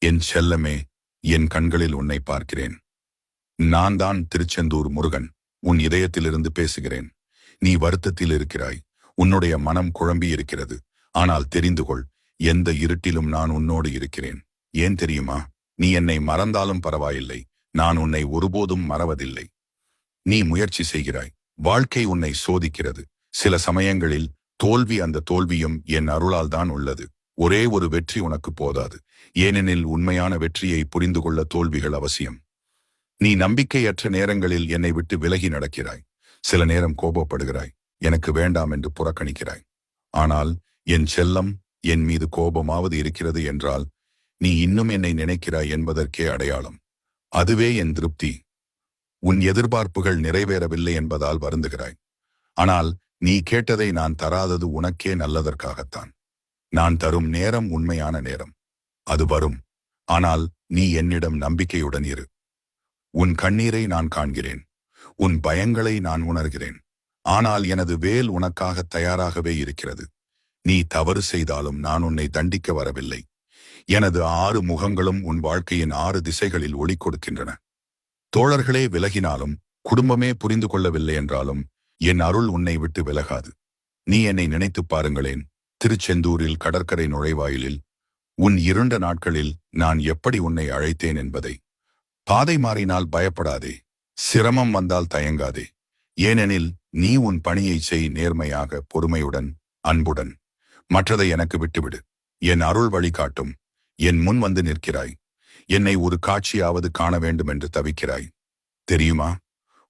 என் செல்லமே, என் கண்களில் உன்னை பார்க்கிறேன். நான் தான் திருச்செந்தூர் முருகன், உன் இதயத்திலிருந்து பேசுகிறேன். நீ வருத்தத்தில் இருக்கிறாய், உன்னுடைய மனம் குழம்பி இருக்கிறது. ஆனால் தெரிந்து கொள், எந்த இருட்டிலும் நான் உன்னோடு இருக்கிறேன். ஏன் தெரியுமா? நீ என்னை மறந்தாலும் பரவாயில்லை, நான் உன்னை ஒருபோதும் மறவதில்லை. நீ முயற்சி செய்கிறாய், வாழ்க்கை உன்னை சோதிக்கிறது. சில சமயங்களில் தோல்வி, அந்த தோல்வியும் என் அருளால் தான் உள்ளது. ஒரே ஒரு வெற்றி உனக்கு போதாது, ஏனெனில் உண்மையான வெற்றியை புரிந்து கொள்ள தோல்விகள் அவசியம். நீ நம்பிக்கையற்ற நேரங்களில் என்னை விட்டு விலகி நடக்கிறாய். சில நேரம் கோபப்படுகிறாய், எனக்கு வேண்டாம் என்று புறக்கணிக்கிறாய். ஆனால் என் செல்லம், என் மீது கோபமாவது இருக்கிறது என்றால் நீ இன்னும் என்னை நினைக்கிறாய் என்பதற்கே அடையாளம். அதுவே என் திருப்தி. உன் எதிர்பார்ப்புகள் நிறைவேறவில்லை என்பதால் வருந்துகிறாய். ஆனால் நீ கேட்டதை நான் தராதது உனக்கே நல்லதற்காகத்தான். நான் தரும் நேரம் உண்மையான நேரம். அது வரும். ஆனால் நீ என்னிடம் நம்பிக்கையுடன் இரு. உன் கண்ணீரை நான் காண்கிறேன், உன் பயங்களை நான் உணர்கிறேன். ஆனால் எனது வேல் உனக்காக தயாராகவே இருக்கிறது. நீ தவறு செய்தாலும் நான் உன்னை தண்டிக்க வரவில்லை. எனது 6 முகங்களும் உன் வாழ்க்கையின் 6 திசைகளில் ஒளி கொடுக்கின்றன. தோழர்களே விலகினாலும், குடும்பமே புரிந்து கொள்ளவில்லை என்றாலும் என் அருள் உன்னை விட்டு விலகாது. நீ என்னை நினைத்துப் பாருங்களேன், திருச்செந்தூரில் கடற்கரை நுழைவாயிலில் உன் இருண்ட நாட்களில் நான் எப்படி உன்னை அழைத்தேன் என்பதை. பாதை மாறினால் பயப்படாதே, சிரமம் வந்தால் தயங்காதே. ஏனெனில் நீ உன் பணியை செய் நேர்மையாக, பொறுமையுடன், அன்புடன். மற்றதை எனக்கு விட்டுவிடு. என் அருள் வழிகாட்டும். என் முன் வந்து நிற்கிறாய். என்னை ஒரு காட்சியாவது காண வேண்டும் என்று தவிக்கிறாய். தெரியுமா,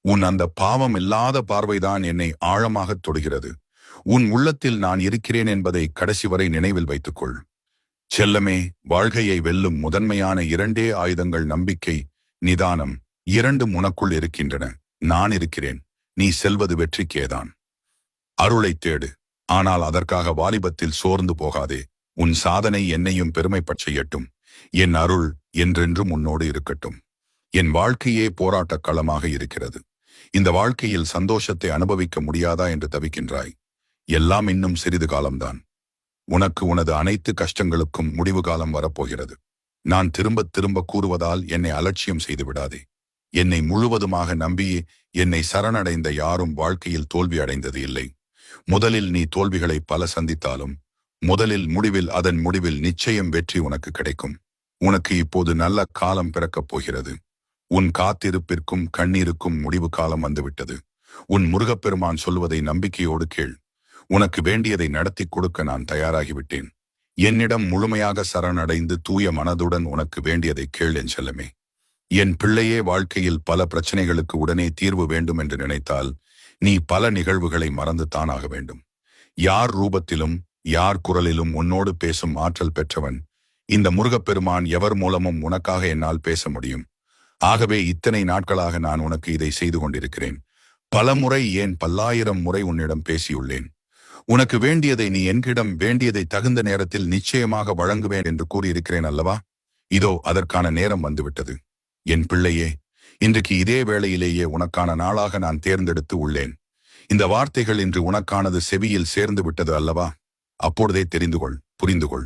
உன் அந்த பாவம் இல்லாத பார்வைதான் என்னை ஆழமாகத் தொடுகிறது. உன் உள்ளத்தில் நான் இருக்கிறேன் என்பதை கடைசி வரை நினைவில் வைத்துக்கொள். செல்லமே, வாழ்க்கையை வெல்லும் முதன்மையான 2 ஆயுதங்கள் நம்பிக்கை, நிதானம். 2 உனக்குள் இருக்கின்றன. நான் இருக்கிறேன். நீ செல்வது வெற்றிக்கேதான். அருளைத் தேடு, ஆனால் அதற்காக வாலிபத்தில் சோர்ந்து போகாதே. உன் சாதனை என்னையும் பெருமைப்படச் செய்யட்டும். என் அருள் என்றென்றும் உன்னோடு இருக்கட்டும். என் வாழ்க்கையே போராட்டக் களமாக இருக்கிறது. இந்த வாழ்க்கையில் சந்தோஷத்தை அனுபவிக்க முடியாதா என்று தவிக்கின்றாய். எல்லாம் இன்னும் சிறிது காலம்தான். உனக்கு உனது அனைத்து கஷ்டங்களுக்கும் முடிவு காலம் வரப்போகிறது. நான் திரும்ப திரும்ப கூறுவதால் என்னை அலட்சியம் செய்து விடாதே. என்னை முழுவதுமாக நம்பி என்னை சரணடைந்த யாரும் வாழ்க்கையில் தோல்வி அடைந்தது இல்லை. முதலில் நீ தோல்விகளை பல சந்தித்தாலும் அதன் முடிவில் நிச்சயம் வெற்றி உனக்கு கிடைக்கும். உனக்கு இப்போது நல்ல காலம் பிறக்கப் போகிறது. உன் காத்திருப்பிற்கும் கண்ணீருக்கும் முடிவு காலம் வந்துவிட்டது. உன் முருகப்பெருமான் சொல்வதை நம்பிக்கையோடு கேள். உனக்கு வேண்டியதை நடத்தி கொடுக்க நான் தயாராகிவிட்டேன். என்னிடம் முழுமையாக சரணடைந்து தூய மனதுடன் உனக்கு வேண்டியதை கேள் என் செல்லமே. என் பிள்ளையே, வாழ்க்கையில் பல பிரச்சனைகளுக்கு உடனே தீர்வு வேண்டும் என்று நினைத்தால் நீ பல நிகழ்வுகளை மறந்து தானாக வேண்டும். யார் ரூபத்திலும் யார் குரலிலும் உன்னோடு பேசும் ஆற்றல் பெற்றவன் இந்த முருகப்பெருமான். எவர் மூலமும் உனக்காக என்னால் பேச முடியும். ஆகவே இத்தனை நாட்களாக நான் உனக்கு இதை செய்து கொண்டிருக்கிறேன். பல முறை, ஏன் பல்லாயிரம் முறை உன்னிடம் பேசியுள்ளேன். உனக்கு வேண்டியதை, நீ என்கிடம் வேண்டியதை தகுந்த நேரத்தில் நிச்சயமாக வழங்குவேன் என்று கூறியிருக்கிறேன் அல்லவா? இதோ அதற்கான நேரம் வந்துவிட்டது. என் பிள்ளையே, இன்றைக்கு இதே வேளையிலேயே உனக்கான நாளாக நான் தேர்ந்தெடுத்து உள்ளேன். இந்த வார்த்தைகள் இன்று உனக்கானது செவியில் சேர்ந்து விட்டது அல்லவா? அப்பொழுதே தெரிந்து கொள், புரிந்து கொள்.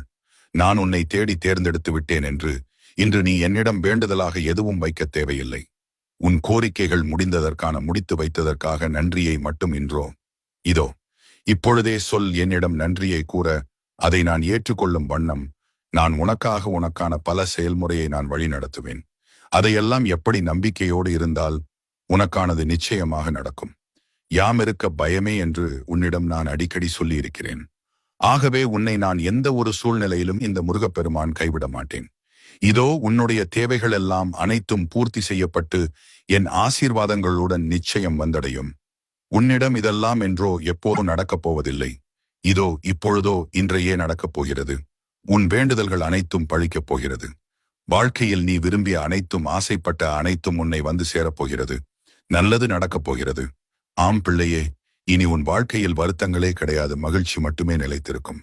நான் உன்னை தேடி தேர்ந்தெடுத்து விட்டேன் என்று இன்று நீ என்னிடம் வேண்டுதலாக எதுவும் வைக்க தேவையில்லை. உன் கோரிக்கைகள் முடித்து வைத்ததற்காக நன்றியை மட்டும் இன்றோ இதோ இப்பொழுதே சொல். என்னிடம் நன்றியை கூற அதை நான் ஏற்றுக்கொள்ளும் வண்ணம் நான் உனக்கான பல செயல்முறையை நான் வழி நடத்துவேன். அதையெல்லாம் எப்படி நம்பிக்கையோடு இருந்தால் உனக்கானது நிச்சயமாக நடக்கும். யாம் இருக்க பயமே என்று உன்னிடம் நான் அடிக்கடி சொல்லி இருக்கிறேன். ஆகவே உன்னை நான் எந்த ஒரு சூழ்நிலையிலும் இந்த முருகப்பெருமான் கைவிட மாட்டேன். இதோ உன்னுடைய தேவைகள் எல்லாம் அனைத்தும் பூர்த்தி செய்யப்பட்டு என் ஆசீர்வாதங்களுடன் நிச்சயம் வந்தடையும். உன்னிடம் இதெல்லாம் என்றோ எப்போதும் நடக்கப் போவதில்லை. இதோ இப்பொழுதோ இன்றையே நடக்கப் போகிறது. உன் வேண்டுதல்கள் அனைத்தும் பழிக்கப் போகிறது. வாழ்க்கையில் நீ விரும்பிய அனைத்தும், ஆசைப்பட்ட அனைத்தும் உன்னை வந்து சேரப்போகிறது. நல்லது நடக்கப் போகிறது. ஆம் பிள்ளையே, இனி உன் வாழ்க்கையில் வருத்தங்களே கிடையாது, மகிழ்ச்சி மட்டுமே நிலைத்திருக்கும்.